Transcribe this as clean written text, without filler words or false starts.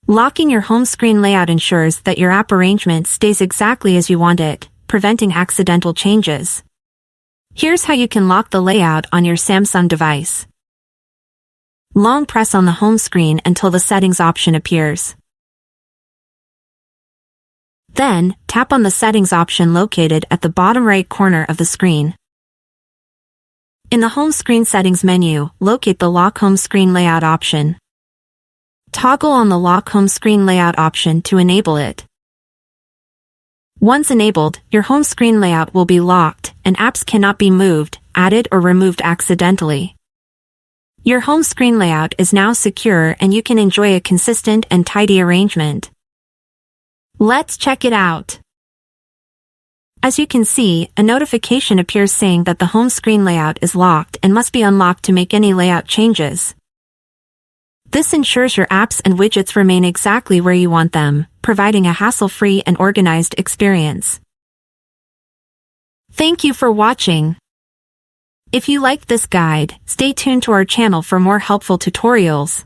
Locking your home screen layout ensures that your app arrangement stays exactly as you want it, preventing accidental changes. Here's how you can lock the layout on your Samsung device. Long press on the home screen until the settings option appears. Then, tap on the settings option located at the bottom right corner of the screen. In the home screen settings menu, locate the Lock Home Screen Layout option. Toggle on the Lock Home Screen Layout option to enable it. Once enabled, your home screen layout will be locked, and apps cannot be moved, added or removed accidentally. Your home screen layout is now secure and you can enjoy a consistent and tidy arrangement. Let's check it out. As you can see, a notification appears saying that the home screen layout is locked and must be unlocked to make any layout changes. This ensures your apps and widgets remain exactly where you want them, providing a hassle-free and organized experience. Thank you for watching. If you liked this guide, stay tuned to our channel for more helpful tutorials.